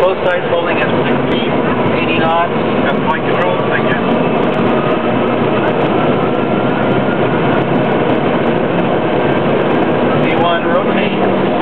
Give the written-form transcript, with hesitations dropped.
Both sides holding at 80 knots. Got point control, thank you. V1 rotate.